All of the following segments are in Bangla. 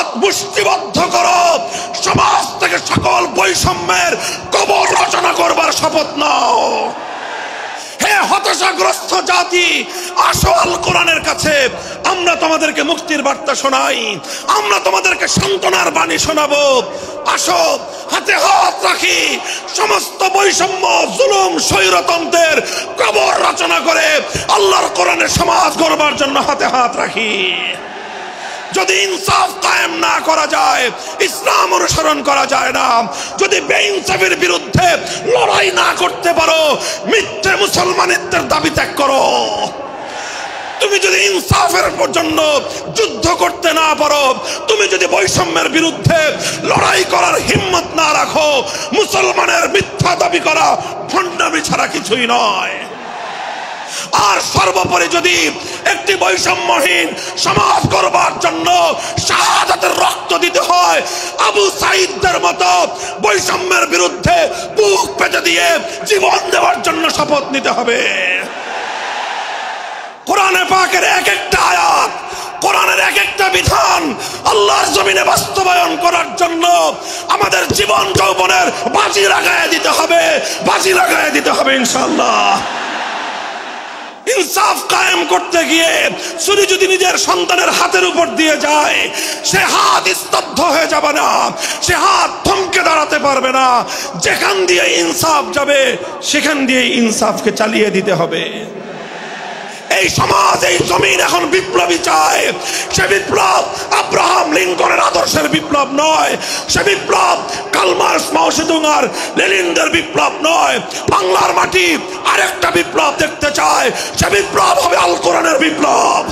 হাত মুষ্টিবদ্ধ করো, সমাজ থেকে সকল বৈষম্যের কবর রচনা করবার শপথ নাও। হে হতাশাগ্রস্ত জাতি, আসো আল কোরআনের কাছে, আমরা তোমাদেরকে মুক্তির বার্তা শোনাই, আমরা তোমাদেরকে সান্ত্বনার বাণী শোনাবো। আসো হাতে হাত রাখি, সমস্ত বৈষম্য, জুলুম, স্বৈরতন্ত্রের কবর রচনা করে আল্লাহর কোরআনের সমাজ গড়বার জন্য হাতে হাত রাখি। যদি ইনসাফ কায়েম না করা যায়, ইসলাম অনুসরণ করা যায় না। যদি বেইনসাফের বিরুদ্ধে লড়াই না করতে পারো, মিথ্যে মুসলমানিত্বের দাবি ত্যাগ করো। তুমি যদি ইনসাফের জন্য যুদ্ধ করতে না পারো, তুমি যদি বৈষম্যের বিরুদ্ধে লড়াই করার হিম্মত না রাখো, মুসলমানের মিথ্যা দাবি করা ভণ্ডামি ছাড়া কিছুই নয়। আর সর্বোপরি যদি একটি বৈষম্যহীন সমাজ গড়বার জন্য শাহাদাতের রক্ত দিতে হয়, আবু সাঈদদের মতো বৈষম্যের বিরুদ্ধে বুক পেতে দিয়ে জীবন দেওয়ার জন্য শপথ নিতে হবে। কোরআনে পাকের এক একটা আয়াত, কোরআনের এক একটা বিধান আল্লাহর জমিনে বাস্তবায়ন করার জন্য আমাদের জীবন যৌবনের বাজি লাগায় দিতে হবে, বাজি লাগায় দিতে হবে ইনশাআল্লাহ। ইনসাফ কায়েম করতে গিয়ে ছুরি যদি নিজের সন্তানের হাতের উপর দিয়ে যায়, সে হাত স্তব্ধ হয়ে যাবে না, সে হাত থমকে দাঁড়াতে পারবে না। যেখান দিয়ে ইনসাফ যাবে সেখান দিয়ে ইনসাফকে চালিয়ে দিতে হবে। এই সমাজ, এই জমিন এখন বিপ্লবী চায়। সে বিপ্লব আব্রাহাম লিঙ্কনের আদর্শের বিপ্লব নয়, সে বিপ্লব কার্ল মার্কস, মাও সেতুং আর লেনিনদের বিপ্লব নয়। বাংলার মাটি আরেকটা বিপ্লব দেখতে চায়, সে বিপ্লব হবে আল কোরআনের বিপ্লব,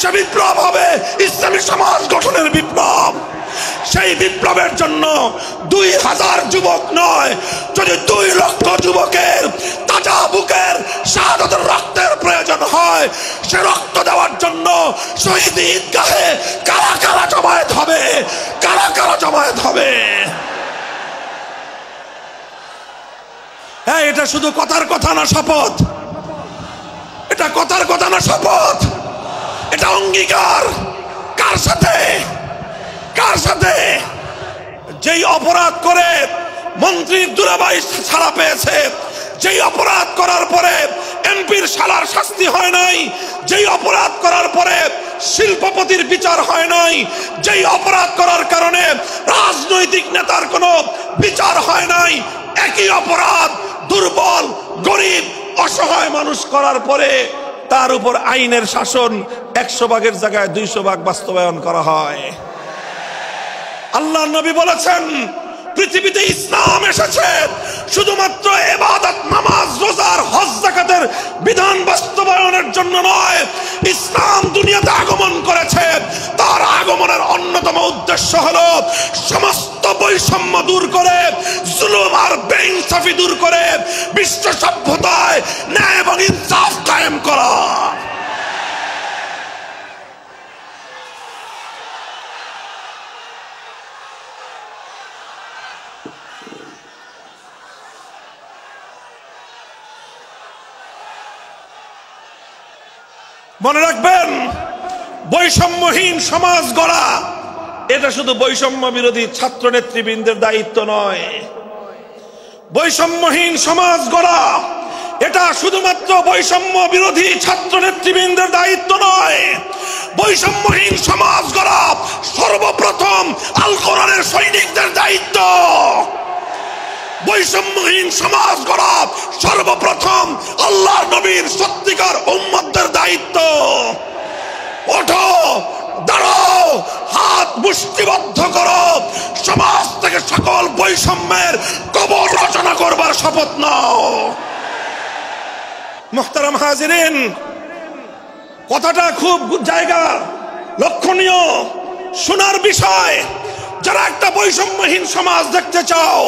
সে বিপ্লব হবে ইসলামী সমাজ গঠনের বিপ্লব। সেই বিপ্লবের জন্য 2000 যুবক নয়, যদি 2 লক্ষ যুবকের তাজা বুকের শাহাদাতের রক্তের প্রয়োজন হয়, সে রক্ত দেওয়ার জন্য শহীদ ঈদগাহে কারা কারা জমায়েত হবে, কারা কারা জমায়েত হবে। হ্যাঁ, এটা শুধু কথার কথা না, শপথ। এটা কথার কথা না, শপথ। এটা অঙ্গীকার। কার সাথে? কার সাথে? যেই অপরাধ করে মন্ত্রীর দুলাভাই ছাড়া পেয়েছে, যেই অপরাধ করার পরে এমপির শালার শাস্তি হয় নাই, যেই অপরাধ করার পরে শিল্পপতির বিচার হয় নাই, যেই অপরাধ করার কারণে রাজনৈতিক নেতার কোনো বিচার হয় নাই, একই অপরাধ দুর্বল, গরিব, অসহায় মানুষ করার পরে তার উপর আইনের শাসন 100 ভাগের জায়গায় 200 ভাগ বাস্তবায়ন করা হয়। আল্লাহর নবী বলেছেন, পৃথিবীতে ইসলাম এসেছে শুধুমাত্র ইবাদত, নামাজ, রোজার, হজ, যাকাতের বিধান বাস্তবায়নের জন্য নয়। ইসলাম দুনিয়াতে আগমন করেছে, তার আগমনের অন্যতম উদ্দেশ্য হলো সমস্ত বৈষম্য দূর করে, জুলুম আর বেইনসাফি দূর করে বিশ্ব সভ্যতায় ন্যায় এবং ইনসাফ কায়েম করা। মনে রাখবেন, বৈষম্যহীন সমাজ গড়া এটা শুধু বৈষম্য বিরোধী ছাত্র নেতৃবৃন্দের দায়িত্ব নয়। বৈষম্যহীন সমাজ গড়া এটা শুধুমাত্র বৈষম্য বিরোধী ছাত্র নেতৃবৃন্দের দায়িত্ব নয়। বৈষম্যহীন সমাজ গড়া সর্বপ্রথম আল কোরআনের সৈনিকদের দায়িত্ব। বৈষম্যহীন সমাজ গড়া সর্বপ্রথম আল্লাহর নবীর সত্যিকার উম্মতদের দায়িত্ব। ওঠো, দাঁড়াও, হাত মুষ্টিবদ্ধ করো, সমাজ থেকে সকল বৈষম্যের কবর রচনা করবার শপথ নাও। মুহতারাম হাজিরিন, কথাটা খুব জায়গা লক্ষণীয়, শোনার বিষয়। যারা একটা বৈষম্যহীন সমাজ দেখতে চাও,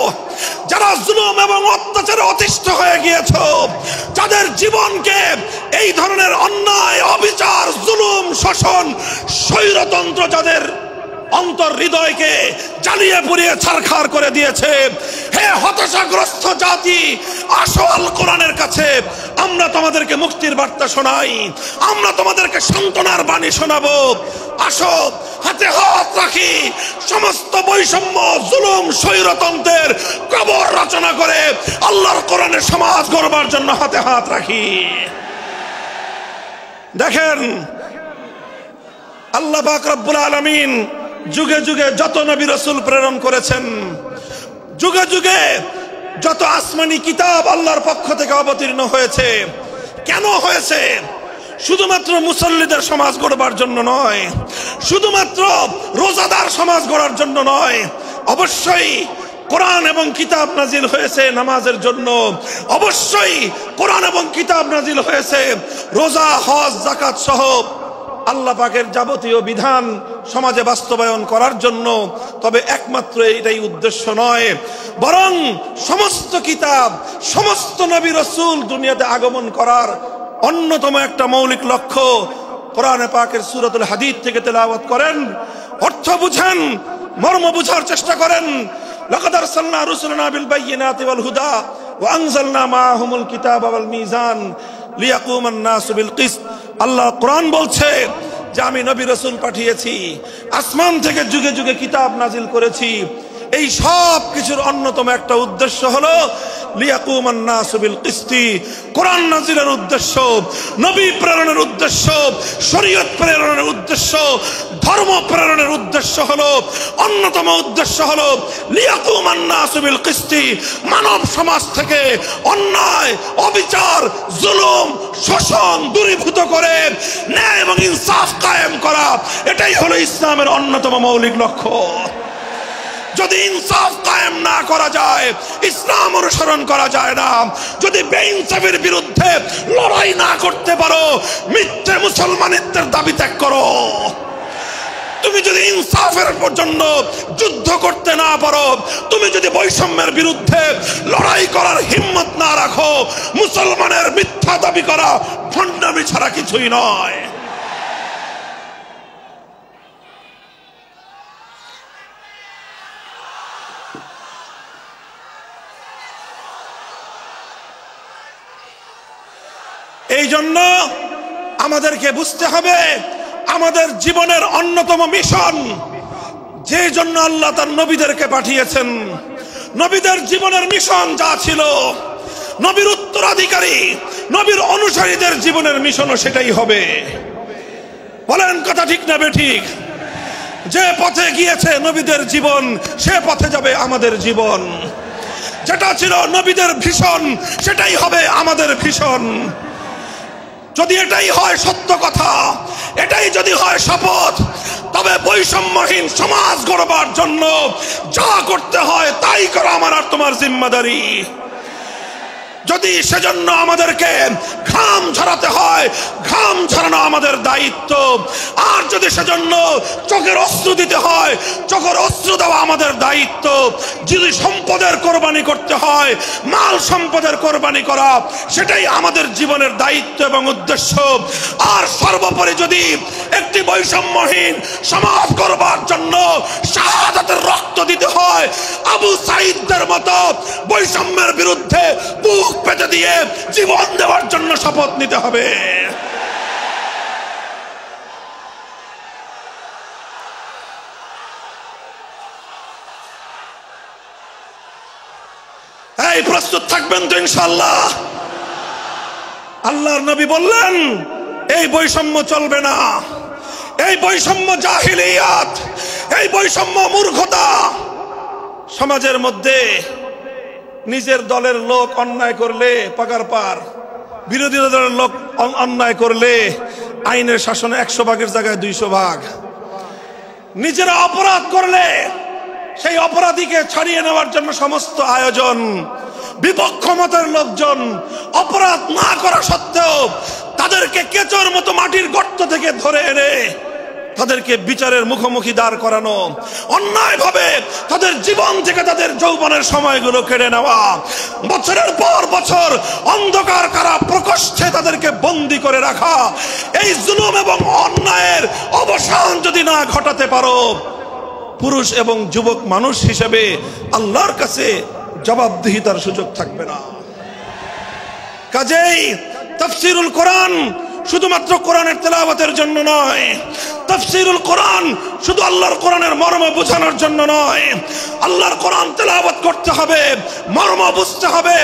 যারা জুলুম এবং অত্যাচারে অতিষ্ঠ হয়ে গিয়েছো, যাদের জীবনকে এই ধরনের অন্যায়, অবিচার, জুলুম, শোষণ, স্বৈরতন্ত্র যাদের অন্তর হৃদয়কে জ্বালিয়ে পুড়িয়ে ছারখার করে দিয়েছে, হে হতাশাগ্রস্ত জাতি, আসো আল কোরআনের কাছে, আমরা তোমাদেরকে মুক্তির বার্তা শোনাই, আমরা তোমাদেরকে সান্ত্বনার বাণী শোনাবো। আসো হাতে হাত রাখি, সমস্ত বৈষম্য, জুলুম, স্বৈরতন্ত্রের কবর রচনা করে আল্লাহর কোরআনের সমাজ গড়বার জন্য হাতে হাত রাখি। দেখেন, আল্লাহ পাক রব্বুল আলামিন যুগে যুগে যত নবী রাসূল প্রেরণ করেছেন, যুগে যুগে যত আসমানি কিতাব আল্লাহর পক্ষ থেকে অবতীর্ণ হয়েছে, কেন হয়েছে? শুধুমাত্র মুসল্লিদের সমাজ গড়বার জন্য নয়, শুধুমাত্র রোজাদার সমাজ গড়ার জন্য নয়। অবশ্যই কোরআন এবং কিতাব নাজিল হয়েছে নামাজের জন্য, অবশ্যই কোরআন এবং কিতাব নাজিল হয়েছে রোজা, হজ, যাকাত সহ আল্লাহ পাকের যাবতীয় বিধান সমাজে বাস্তবায়ন করার জন্য। তবে একমাত্র এটাই উদ্দেশ্য নয়, বরং সমস্ত কিতাব, সমস্ত নবী রাসূল দুনিয়াতে আগমন করার অন্যতম একটা মৌলিক লক্ষ্য। কোরআনে পাকের সূরাতুল হাদীদ থেকে তেলাওয়াত করেন, অর্থ বুঝেন, মর্ম বুঝার চেষ্টা করেন। লাকাদ আরসালনা রুসুলানা বিল বায়িনাতি ওয়াল হুদা ওয়া আনজালনা মাআহুমুল কিতাবা ওয়াল মিজান লিয়াকুমান নাসু বিল কিসত। আল্লাহ কোরআন বলছে যে আমি নবী রাসূল পাঠিয়েছি, আসমান থেকে যুগে যুগে কিতাব নাজিল করেছি। এই সব কিছুর অন্যতম একটা উদ্দেশ্য হলো লিয়াকুমান নাসু বিল কিসতি। কোরআন নাজিলের উদ্দেশ্য, নবী প্রেরণের উদ্দেশ্য, শরীয়ত প্রেরণের উদ্দেশ্য, ধর্ম প্রেরণের উদ্দেশ্য হলো, অন্যতম উদ্দেশ্য হলো লিয়াকুমান নাসু বিল কিসতি। মানব সমাজ থেকে অন্যায়, অবিচার, জুলুম, শোষণ দূরীভূত করে ন্যায় এবং ইনসাফ কায়েম করা, এটাই হলো ইসলামের অন্যতম মৌলিক লক্ষ্য। যদি ইনসাফ কায়েম না করা যায়, ইসলাম অনুসরণ করা যায় না। যদি বেইনসাফের বিরুদ্ধে লড়াই না করতে পারো, মিথ্যে মুসলমানিত্বের দাবি ত্যাগ করো। তুমি যদি ইনসাফের জন্য যুদ্ধ করতে না পারো, তুমি যদি বৈষম্যের বিরুদ্ধে লড়াই করার হিম্মত না রাখো, মুসলমানের মিথ্যা দাবি করা ভণ্ডামি ছাড়া কিছুই নয়। এই জন্য আমাদেরকে বুঝতে হবে, আমাদের জীবনের অন্যতম মিশন, যে জন্য আল্লাহ তার নবীদেরকে পাঠিয়েছেন, নবীদের জীবনের মিশন যা ছিল, নবীর উত্তরাধিকারী, নবীর অনুসারীদের জীবনের মিশনও সেটাই হবে। বলেন কথা ঠিক না বেঠিক? যে পথে গিয়েছে নবীদের জীবন, সে পথে যাবে আমাদের জীবন। যেটা ছিল নবীদের ভীষণ, সেটাই হবে আমাদের ভীষণ। যদি এটাই হয় সত্য কথা, এটাই যদি হয় শপথ, তবে বৈষম্যহীন সমাজ গড়বার জন্য যা করতে হয় তাই করা আমার আর তোমার জিম্মাদারি। যদি সেজন্য আমাদেরকে ঘাম ঝরাতে হয়, ঘাম ঝরানো আমাদের দায়িত্ব। আর যদি সেজন্য চোখের অস্ত্র দিতে হয়, চোখের অস্ত্র দেওয়া আমাদের দায়িত্ব। যদি সম্পদের কোরবানি করতে হয়, মাল সম্পদের কোরবানি করা, সেটাই আমাদের জীবনের দায়িত্ব এবং উদ্দেশ্য। আর সর্বোপরি যদি একটি বৈষম্যহীন সমাজ গড়বার জন্য শাহাদাতের রক্ত দিতে হয়, আবু সাঈদদের মতো বৈষম্যের বিরুদ্ধে বুক পেতে দিয়ে জীবন দেওয়ার জন্য শপথ নিতে হবে। এই প্রস্তুত থাকবেন তো ইনশাআল্লাহ? আল্লাহর নবী বললেন এই বৈষম্য চলবে না, এই বৈষম্য জাহিলিয়াত, এই বৈষম্য মূর্খতা। সমাজের মধ্যে নিজের দলের লোক অন্যায় করলে পাগার পার, বিরোধী দলের লোক অন্যায় করলে আইনের শাসনে 100 ভাগের জায়গায় 200 ভাগ। নিজেরা অপরাধ করলে সেই অপরাধীকে ছাড়িয়ে নেওয়ার জন্য সমস্ত আয়োজন। বিপক্ষ মতের লোকজন অপরাধ না করা সত্ত্বেও তাদেরকে কেচোর মতো মাটির গর্ত থেকে ধরে এনে তাদেরকে বিচারের মুখোমুখি দাঁড় করানো, অন্যায় ভাবে তাদের জীবন থেকে তাদের যৌবনের সময়গুলো কেড়ে নেওয়া, বছরের পর বছর অন্ধকার কারা প্রকোষ্ঠে তাদেরকে বন্দী করে রাখা। এই জুলুম এবং অন্যায়ের অবসান যদি না ঘটাতে পারো, পুরুষ এবং যুবক মানুষ হিসেবে আল্লাহর কাছে জবাবদিহিতার সুযোগ থাকবে না। কাজেই তাফসীরুল কোরআন শুধুমাত্র কোরআনের তেলাওয়াতের জন্য নয়, তাফসীরুল কোরআন শুধু আল্লাহর কোরআনের মর্ম বোঝানোর জন্য নয়। আল্লাহর কোরআন তেলাওয়াত করতে হবে, মর্ম বুঝতে হবে,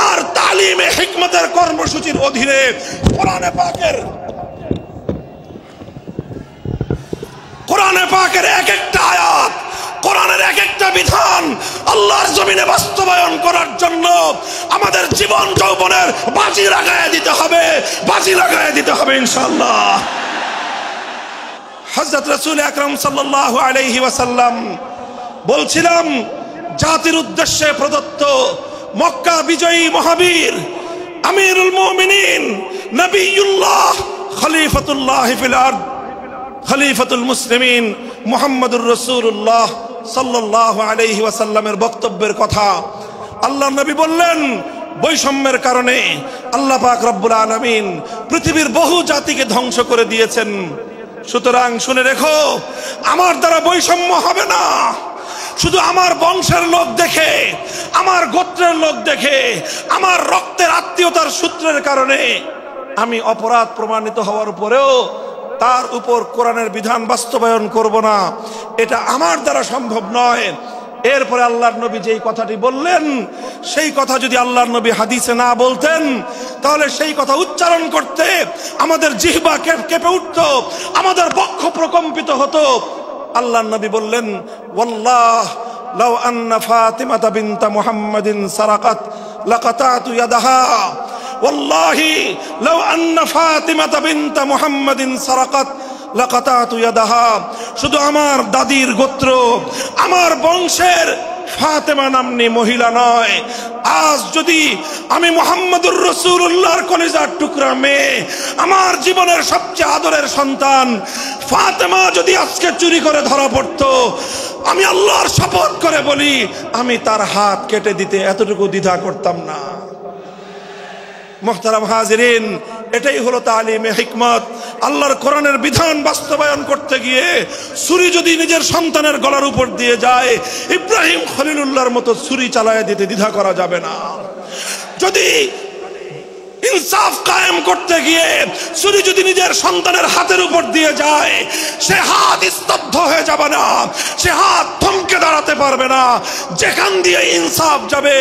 আর তালিমে হিকমতের কর্মসূচির অধীনে কোরআনে পাকের এক একটা আয়াত, কোরআনের এক একটা বিধান আল্লাহর জমিনে বাস্তবায়ন করার জন্য আমাদের জীবন যৌবনের বাজি লাগায় দিতে হবে ইনশাআল্লাহ। হযরত রাসূল আকরাম সাল্লাল্লাহু আলাইহি ওয়াসাল্লাম বলছিলাম, জাতির উদ্দেশ্যে প্রদত্ত মক্কা বিজয়ী মহাবীর আমিরুল মুমিনিন নবিয়ুল্লাহ খলিফাতুল্লাহ ফিল আরদ খলিফাতুল মুসলিমিন মুহাম্মদুর রাসূলুল্লাহ সাল্লাল্লাহু আলাইহি ওয়াসাল্লামের বক্তব্যের কথা আল্লাহর নবী বললেন, বৈষম্যের কারণে আল্লাহ পাক রব্বুল আলামিন পৃথিবীর বহু জাতিকে ধ্বংস করে দিয়েছেন। সুতরাং শুনে রেখো, আমার দ্বারা বৈষম্য হবে না। শুধু আমার বংশের লোক দেখে, আমার গোত্রের লোক দেখে, আমার রক্তের আত্মীয়তার সূত্রের কারণে আমি অপরাধ প্রমাণিত হওয়ার পরেও তার উপর কোরআনের বিধান বাস্তবায়ন করব না, এটা আমার দ্বারা সম্ভব নয়। এরপরে আল্লাহর নবী যেই কথাটি বললেন, সেই কথা যদি আল্লাহর নবী হাদিসে না বলতেন, তাহলে সেই কথা উচ্চারণ করতে আমাদের জিহ্বা কেঁপে উঠত, আমাদের বক্ষ প্রকম্পিত হতো। আল্লাহর নবী বললেন, ওয়াল্লাহ লাউ আন্না ফাতিমাতা বিনতা মুহাম্মাদিন সারাকাত লাকাতাতু ইয়াদাহা, ওয়াল্লাহি লাউ আন্না ফাতিমাতা বিনতা মুহাম্মাদিন সারাকাত লাকাতাতু ইয়াদাহা। শুধু আমার দাদির গোত্র, আমার বংশের ফাতেমা নামনি মহিলা নয়, আজ যদি আমি মুহাম্মদুর রাসূলুল্লাহর কলিজার টুকরা মেয়ে, আমার জীবনের সবচেয়ে আদরের সন্তান ফাতেমা যদি আজকে চুরি করে ধরা পড়তো, আমি আল্লাহর শপথ করে বলি, আমি তার হাত কেটে দিতে এতটুকু দ্বিধা করতাম না। মুহতারাম হাজিরিন, এটাই হলো তালিমে হিকমত। আল্লাহর কোরআনের বিধান বাস্তবায়ন করতে গিয়ে ছুরি যদি নিজের সন্তানের গলার উপর দিয়ে যায়, ইব্রাহিম খলিলুল্লাহর মতো ছুরি চালায় দিতে দ্বিধা করা যাবে না। যদি ইনসাফ কায়েম করতে গিয়ে ছুরি যদি নিজের সন্তানের হাতের উপর দিয়ে যায়, সে হাত স্তব্ধ হয়ে যাবে না, সে হাত থমকে দাঁড়াতে পারবে না। যেখান দিয়ে ইনসাফ যাবে,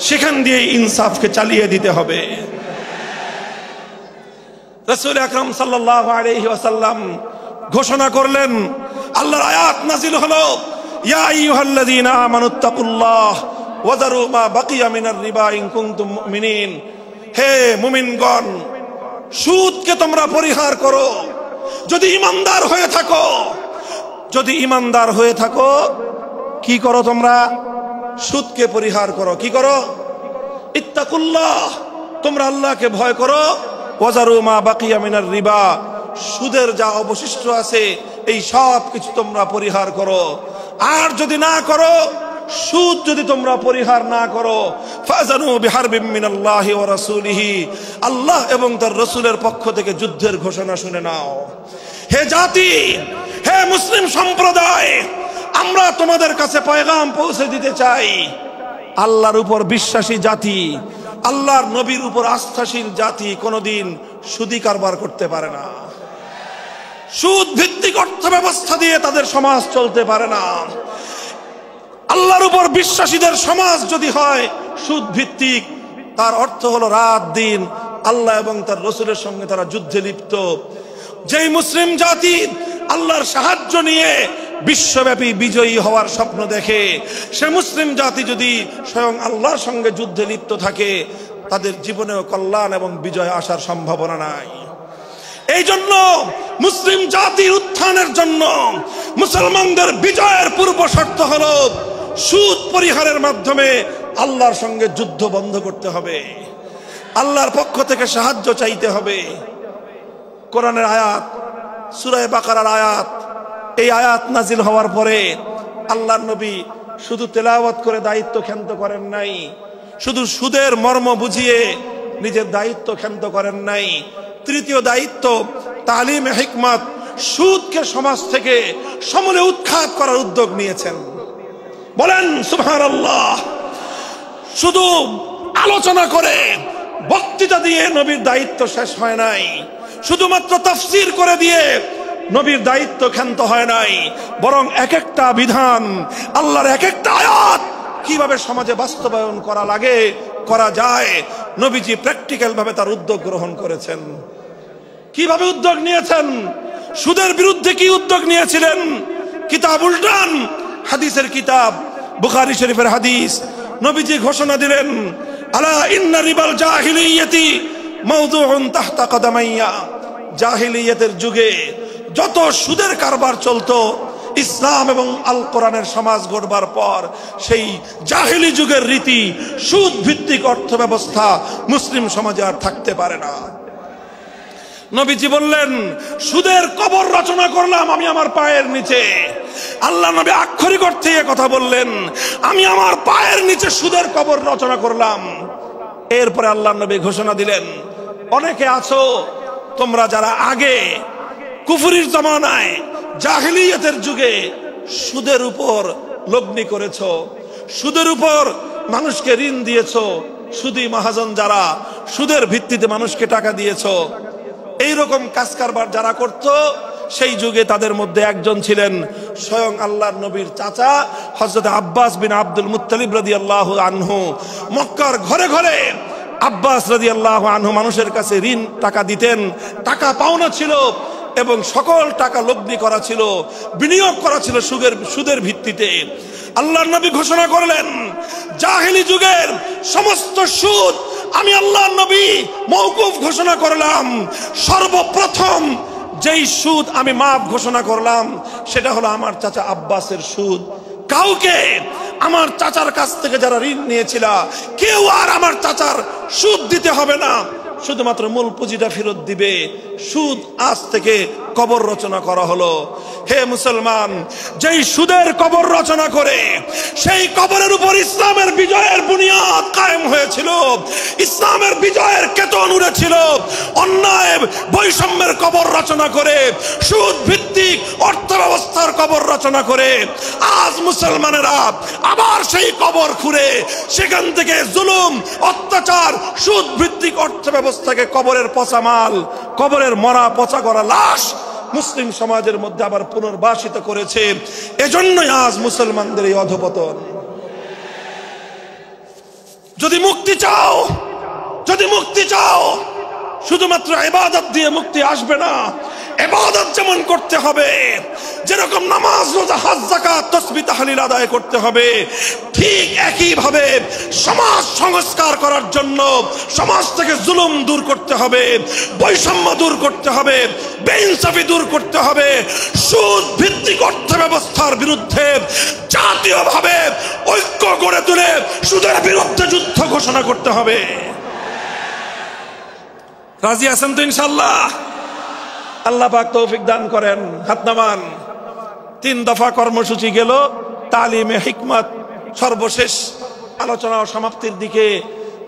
সেখান দিয়ে ইনসাফকে চালিয়ে দিতে হবে। রাসূল আকরাম সাল্লাল্লাহু আলাইহি ওয়াসাল্লাম ঘোষণা করলেন, আল্লাহর আয়াত নাযিল হলো, ইয়া আইয়ুহাল্লাযীনা আমানুত্তাকুল্লাহ ওয়া যারু মা বাকিয়া মিনার রিবা ইন কুনতুম মুমিনিন। হে মুমিনগণ, সুদকে তোমরা পরিহার করো যদি ঈমানদার হয়ে থাকো। যদি ঈমানদার হয়ে থাকো, কি করো তোমরা? সুদকে পরিহার করো। কি করো? ইত্তাকুল্লাহ, তোমরা আল্লাহকে ভয় করো। ওয়াজারু মা বাকিয়া মিনার রিবা, সুদের যা অবশিষ্ট আছে এই সব কিছু তোমরা পরিহার করো। আর যদি না করো, সুদ যদি তোমরা পরিহার না করো, ফাজানু বিহারবিম মিনাল্লাহি ওয়া রাসূলিহি, আল্লাহ এবং তার রাসূলের পক্ষ থেকে যুদ্ধের ঘোষণা শুনে নাও। হে জাতি, হে মুসলিম সম্প্রদায়, আমরা তোমাদের কাছে পয়গাম পৌঁছে দিতে চাই, আল্লাহর উপর বিশ্বাসী জাতি, আল্লাহর নবীর উপর আস্থাশীল জাতি কোনোদিন সুদি কারবার করতে পারে না। সুদ ভিত্তিক অর্থ ব্যবস্থা দিয়ে তাদের সমাজ চলতে পারে না। আল্লাহর উপর বিশ্বাসীদের সমাজ যদি হয় সুদ ভিত্তিক, তার অর্থ হলো রাত দিন আল্লাহ এবং তার রাসূলের সঙ্গে তারা যুদ্ধে লিপ্ত। যেই মুসলিম জাতি আল্লাহর সাহায্য নিয়ে বিশ্বব্যাপী বিজয়ী হওয়ার স্বপ্ন দেখে, সে মুসলিম জাতি যদি স্বয়ং আল্লাহর সঙ্গে যুদ্ধে লিপ্ত থাকে, তাদের জীবনেও কল্যাণ এবং বিজয় আসার সম্ভাবনা নাই। এই জন্য মুসলিম জাতির উত্থানের জন্য, মুসলমানদের বিজয়ের পূর্ব শর্ত হলো সুদ পরিহারের মাধ্যমে আল্লাহর সঙ্গে যুদ্ধ বন্ধ করতে হবে, আল্লাহর পক্ষ থেকে সাহায্য চাইতে হবে। কোরআনের আয়াত, সূরা বাকারার আয়াত, এই আয়াত নাজিল হওয়ার পরে আল্লাহর নবী শুধু তেলাওয়াত করে দায়িত্ব ক্ষান্ত করেন নাই, শুধু সুদের মর্ম বুঝিয়ে নিজের দায়িত্ব ক্ষান্ত করেন নাই। তৃতীয় দায়িত্ব তালিমে হিকমত, সুদকে সমাজ থেকে সমূলে উৎখাত করার উদ্যোগ নিয়েছেন। বলেন সুবহানাল্লাহ। শুধু আলোচনা করে বক্তৃতা দিয়ে নবীর দায়িত্ব শেষ হয় নাই, শুধুমাত্র তাফসীর করে দিয়ে নবীর দায়িত্ব ক্ষান্ত হয় নাই, বরং এক একটা বিধান, আল্লাহর এক একটা আয়াত কিভাবে সমাজে বাস্তবায়ন করা লাগে, করা যায়, নবীজি প্র্যাকটিক্যাল ভাবে তার উদ্যোগ গ্রহণ করেছেন। কিভাবে উদ্যোগ নিয়েছেন? সুদের বিরুদ্ধে কি উদ্যোগ নিয়েছিলেন? কিতাব উল্টান, হাদিসের কিতাব, বুখারী শরীফের হাদিস, নবীজি ঘোষণা দিলেন, আলা ইন্না রিবাল জাহিলিয়াতি মাওদুউন তাহতা কদামাইয়া। জাহিলিয়াতের যুগে যত সুদের কারবার চলতো, ইসলাম এবং আল কোরআনের সমাজ গড়বার পর সেই জাহিলি যুগের রীতি, সুদ ভিত্তিক অর্থ ব্যবস্থা মুসলিম সমাজে আর থাকতে পারে না। নবীজি বললেন, সুদের কবর রচনা করলাম আমি আমার পায়ের নিচে। আল্লাহ নবী আক্ষরিক অর্থে এ কথা বললেন, আমি আমার পায়ের নিচে সুদের কবর রচনা করলাম। এরপরে আল্লাহ নবী ঘোষণা দিলেন, অনেকে আছো তোমরা যারা আগে কুফরির জমানায় জাহিলিয়াতের যুগে সুদের উপর লগ্নি করেছো, সুদের উপর মানুষকে ঋণ দিয়েছো, সুদী মহাজন যারা সুদের ভিত্তিতে মানুষকে টাকা দিয়েছো, এইরকম কাজ কারবার যারা করত, সেই যুগে তাদের মধ্যে একজন ছিলেন স্বয়ং আল্লাহর নবীর চাচা হযরত আব্বাস বিন আব্দুল মুত্তালিব রাদিয়াল্লাহু আনহু। মক্কার ঘরে ঘরে আব্বাস রাদিয়াল্লাহু আনহু মানুষের কাছে ঋণ টাকা দিতেন, টাকা পাওনা ছিল এবং সকল টাকা লগ্নি করা ছিল, বিনিয়োগ করা ছিল সুদের ভিত্তিতে। আল্লাহর নবী ঘোষণা করলেন, জাহেলি যুগের সমস্ত সুদ আমি আল্লাহর নবী মওকুফ ঘোষণা করলাম। সর্বপ্রথম যেই সুদ আমি মাফ ঘোষণা করলাম সেটা হলো আমার চাচা আব্বাসের সুদ। কাউকে আমার চাচার কাছ থেকে যারা ঋণ নিয়েছিল, কেউ আর আমার চাচার সুদ দিতে হবে না, শুধুমাত্র মূল পুঁজিটা ফেরত দিবে। সুদ আজ থেকে কবর রচনা করা হলো। হে মুসলমান, যেই সুদের কবর রচনা করে সেই কবরের উপর ইসলামের বিজয়ের বুনিয়াদ কায়েম হয়েছিল, ইসলামের বিজয়ের কেতন উড়েছিল। অন্যায় বৈষম্যের কবর রচনা করে, সুদ ভিত্তিক অর্থ ব্যবস্থার কবর রচনা করে আজ মুসলমানেরা আবার সেই কবর খুঁড়ে সেখান থেকে জুলুম, অত্যাচার, সুদ ভিত্তিক অর্থ ব্যবস্থাকে কবরের পচা মাল, কবরের মরা পচা করা লাশ মুসলিম সমাজের মধ্যে আবার পুনর্বাসিত করেছে। এজন্যই আজ মুসলমানদের এই অধপতন। যদি মুক্তি চাও, যদি মুক্তি চাও, শুধুমাত্র ইবাদত দিয়ে মুক্তি আসবে না। ইবাদত যেমন করতে হবে, যেরকম নামাজ, রোজা, হজ, যাকাত, তাসবিহ, তাহলিল আদায় করতে হবে, ঠিক একই ভাবে সমাজ সংস্কার করার জন্য সমাজ থেকে জুলুম দূর করতে হবে, বৈষম্য দূর করতে হবে, বেইনসাফি দূর করতে হবে, সুদ ভিত্তিক অর্থ ব্যবস্থার বিরুদ্ধে জাতীয়ভাবে ঐক্য গড়ে তুলে সুদের বিরুদ্ধে যুদ্ধ ঘোষণা করতে হবে। রাজি আছেন তো ইনশাআল্লাহ? আল্লাহ পাক তৌফিক দান করেন। হাত নামান। 3 দফা কর্মসূচি গেল, তালিমে হিকমত সর্বশেষ আলোচনা ও সমাপ্তির দিকে।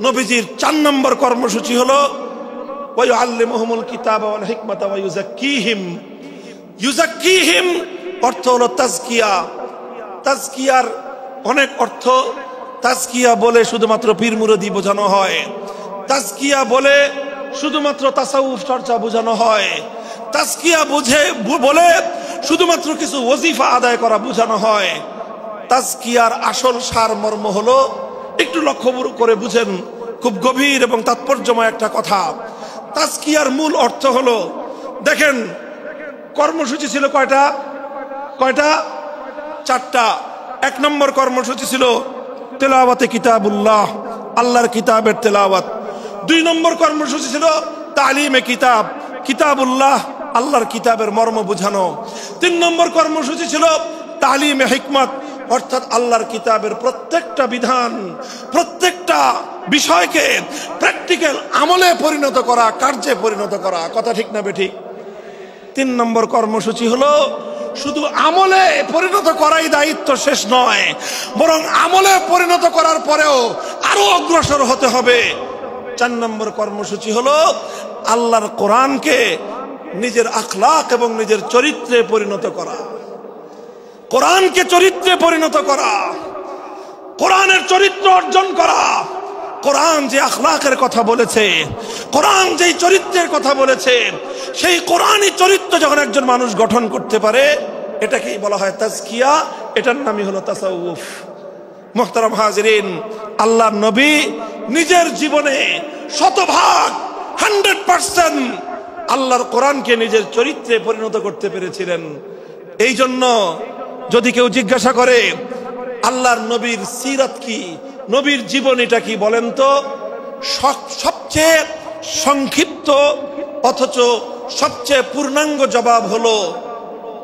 নবীজির 4 নম্বর কর্মসূচি হলো ওয়ায়ুআল্লিমুহুমুল কিতাবা ওয়াল হিকমাতা ওয়া ইউযাক্কিহিম। ইউযাক্কিহিম অর্থ হলো তাজকিয়া। তাজকিয়ার অনেক অর্থ। তাজকিয়া বলে শুধুমাত্র পীর মুরিদি বোঝানো হয়, তাজকিয়া বলে শুধুমাত্র তাসাউফ চর্চা বোঝানো হয়, তাজকিয়া বলে শুধুমাত্র কিছু ওজিফা আদায় করা বোঝানো হয়। তাজকিয়ার আসল সারমর্ম হলো, একটু লক্ষ্য করে বুঝেন, খুব গভীর এবং তাৎপর্যময় একটা কথা। তাজকিয়ার মূল অর্থ হলো, দেখেন কর্মসূচি ছিল কয়টা? 4টা। 1 নম্বর কর্মসূচি ছিল তেলাওয়াতে কিতাবুল্লাহ, আল্লাহর কিতাবের তেলাওয়াত। 2 নম্বর কর্মসূচি ছিল তালিমে কিতাব, কিতাবুল্লাহ, আল্লাহর কিতাবের মর্ম বোঝানো। 3 নম্বর কর্মসূচি ছিল তালিমে হিকমত, অর্থাৎ আল্লাহর কিতাবের প্রত্যেকটা বিধান, প্রত্যেকটা বিষয়কে প্র্যাকটিক্যাল আমলে পরিণত করা, কার্যে পরিণত করা। কথা ঠিক না বেঠিক? 3 নম্বর কর্মসূচি হলো শুধু আমলে পরিণত করাই দায়িত্ব শেষ নয়, বরং আমলে পরিণত করার পরেও আরো অগ্রসর হতে হবে। 4 নম্বর কর্মসূচি হলো আল্লাহর কোরআনকে নিজের আখলাক এবং নিজের চরিত্রে পরিণত করা। কোরআনকে চরিত্রে পরিণত করা, কোরআনের চরিত্র অর্জন করা। কোরআন যে আখলাকের কথা বলেছে, কোরআন যেই চরিত্রের কথা বলেছে, সেই কোরআনই চরিত্র যখন একজন মানুষ গঠন করতে পারে, এটাকেই বলা হয় তাজকিয়া, এটার নামই হলো তাসাউফ। মুহতারাম হাজিরিন, আল্লাহর নবী নিজের জীবনে 100% আল্লাহর কোরআনকে নিজের চরিত্রে পরিণত করতে পেরেছিলেন। এই জন্য যদি কেউ জিজ্ঞাসা করে আল্লাহর নবীর সিরাত কি, নবীর জীবনীটা কি, বলেন তো, সবচেয়ে সংক্ষিপ্ত অথচ সবচেয়ে পূর্ণাঙ্গ জবাব হলো,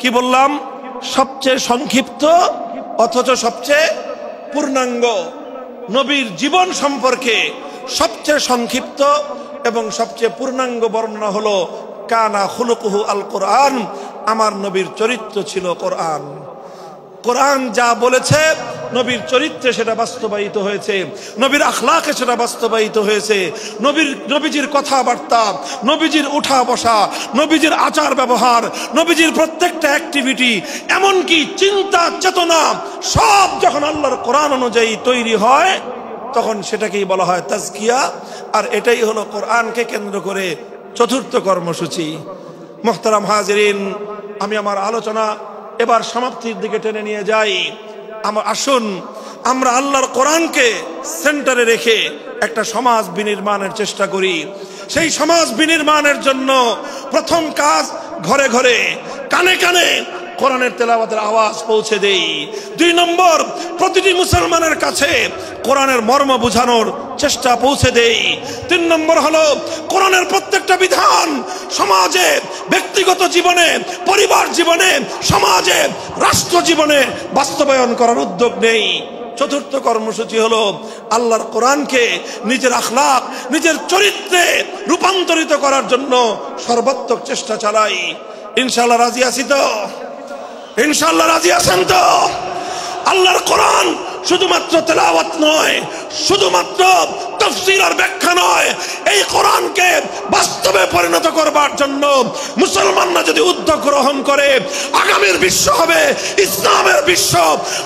কি বললাম, সবচেয়ে সংক্ষিপ্ত অথচ সবচেয়ে পূর্ণাঙ্গ। নবীর জীবন সম্পর্কে সবচেয়ে সংক্ষিপ্ত এবং সবচেয়ে পূর্ণাঙ্গ বর্ণনা হলো কানা খুলুকুহু আল কোরআন, আমার নবীর চরিত্র ছিল কোরআন। কোরআন যা বলেছে নবীর চরিত্রে সেটা বাস্তবায়িত হয়েছে, নবীর আখলাকে সেটা বাস্তবায়িত হয়েছে। নবীজির কথাবার্তা, নবীজির উঠা বসা, নবীজির আচার ব্যবহার, নবীজির প্রত্যেকটা অ্যাক্টিভিটি, এমনকি চিন্তা চেতনা সব যখন আল্লাহর কোরআন অনুযায়ী তৈরি হয়, তখন সেটাকেই বলা হয় তাজকিয়া। আর এটাই হলো কোরআনকে কেন্দ্র করে চতুর্থ কর্মসূচি। মুহতারাম হাজিরিন, আমি আমার আলোচনা এবার সমাপ্তির দিকে টেনে নিয়ে যাই। আসুন আমরা আল্লাহর কোরআনকে সেন্টারে রেখে একটা সমাজ বিনির্মাণের চেষ্টা করি। সেই সমাজ বিনির্মাণের জন্য প্রথম কাজ, ঘরে ঘরে কানে কানে কোরআনের তেলাওয়াতের আওয়াজ পৌঁছে দেই। 2 নম্বর, প্রতিটি মুসলমানের কাছে কোরআনের মর্ম বোঝানোর চেষ্টা পৌঁছে দেই। 3 নম্বর হলো কোরআনের প্রত্যেকটা বিধান সমাজে, ব্যক্তিগত জীবনে, পরিবার জীবনে, সমাজে, রাষ্ট্র জীবনে বাস্তবায়ন করার উদ্যোগ নেই। চতুর্থ কর্মসূচি হলো আল্লাহর কোরআনকে নিজের আখলাক, নিজের চরিত্রে রূপান্তরিত করার জন্য সর্বাত্মক চেষ্টা চালাই। ইনশাআল্লাহ রাজি আছি তো? ইনশাআল্লাহ রাজি আছেন তো? আল্লাহর কোরআন শুধুমাত্র তেলাওয়াত নয়, শুধুমাত্র তাফসীর আর ব্যাখ্যা নয়, এই কোরআনকে বাস্তবে পরিণত করবার জন্য মুসলমানরা যদি উদ্যোগ গ্রহণ করে, আগামীর বিশ্ব হবে ইসলামের বিশ্ব,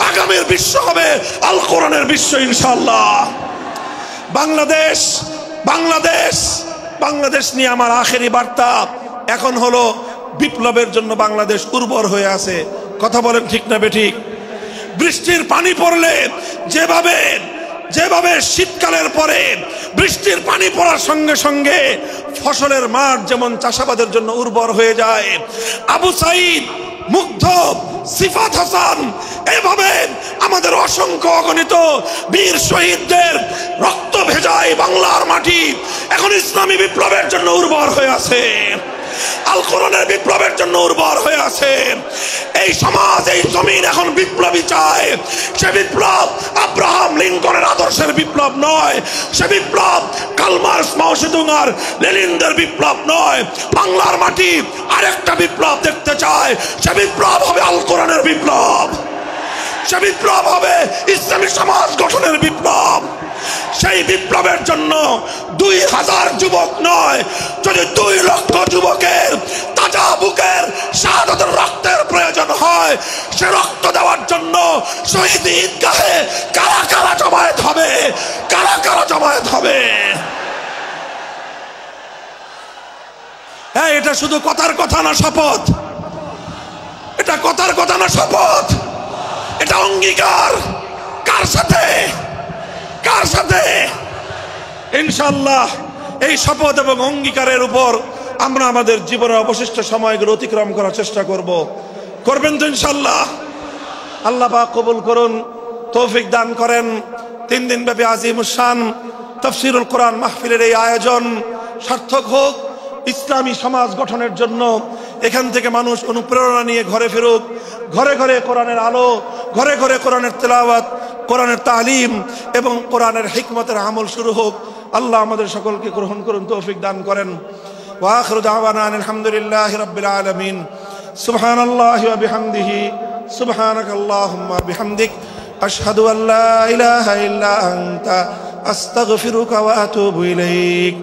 আগামীর বিশ্ব হবে আল কোরআনের বিশ্ব ইনশাআল্লাহ। বাংলাদেশ বাংলাদেশ বাংলাদেশ নিয়ে আমার আখেরি বার্তা এখন হলো, বিপ্লবের জন্য বাংলাদেশ উর্বর হয়ে আছে। কথা বলেন ঠিক না বেঠিক? বৃষ্টির পানি পড়লে যেভাবে শীতকালের পরে বৃষ্টির পানি পড়ার সঙ্গে সঙ্গে ফসলের মাঠ যেমন চাষাবাদের জন্য উর্বর হয়ে যায়, আবু সাইদ, মুগ্ধ, সিফাত হাসান, এভাবে আমাদের অসংখ্য অগণিত বীর শহীদদের রক্ত ভেজায় বাংলার মাটি এখন ইসলামী বিপ্লবের জন্য উর্বর হয়ে আছে, আল কোরআনের বিপ্লবের জন্য উর্বর হয়ে আছে। এই সমাজ, এই জমিন এখন বিপ্লবী চায়। সে বিপ্লব আব্রাহাম লিঙ্কনের আদর্শের বিপ্লব নয়, সে বিপ্লব কার্ল মার্কস, মাও সেতুং আর লেনিনদের বিপ্লব নয়। বাংলার মাটি আরেকটা বিপ্লব দেখতে চায়, সে বিপ্লব হবে আল কোরআনের বিপ্লব, সে বিপ্লব হবে ইসলামী সমাজ গঠনের বিপ্লব। সেই বিপ্লবের জন্য 2000 যুবক নয়, যদি 2 লক্ষ যুবকের তাজা বুকের শাহাদাতের রক্তের প্রয়োজন হয়, সে রক্ত দেওয়ার জন্য শহীদ ঈদগাহে কারা কারা জমায়েত হবে, কারা কারা জমায়েত হবে। হ্যাঁ, এটা শুধু কথার কথা না, শপথ। এটা কথার কথা না, শপথ। এটা অঙ্গীকার। কার সাথে? কার সাথে? ইনশাআল্লাহ এই শপথ এবং অঙ্গীকারের উপর আমরা আমাদের জীবনের অবশিষ্ট সময়গুলো অতিক্রম করার চেষ্টা করব। করবেন তো ইনশাআল্লাহ? আল্লাহ পাক কবুল করুন, তৌফিক দান করেন। 3 দিন ব্যাপী আজিমুস শান তাফসীরুল কোরআন মাহফিলের এই আয়োজন সার্থক হোক, ইসলামী সমাজ গঠনের জন্য এখান থেকে মানুষ অনুপ্রেরণা নিয়ে ঘরে ফেরুক, ঘরে ঘরে কোরআনের আলো, ঘরে ঘরে কোরআনের তেলাওয়াত, কোরআনের তালিম এবং কোরআনের হিকমতের আমল শুরু হোক। আল্লাহ আমাদের সকলকে গ্রহণ করুন, তৌফিক দান করেন। ওয়া আখিরু দাওয়ানা আলহামদুলিল্লাহি রাব্বিল আলামিন। সুবহানাল্লাহি ওয়া বিহামদিহি, সুবহানাকাল্লাহুম্মা বিহামদিক, আশহাদু আল্লা ইলাহা ইল্লা আনতা আস্তাগফিরুকা ওয়া আতুবু ইলাইক।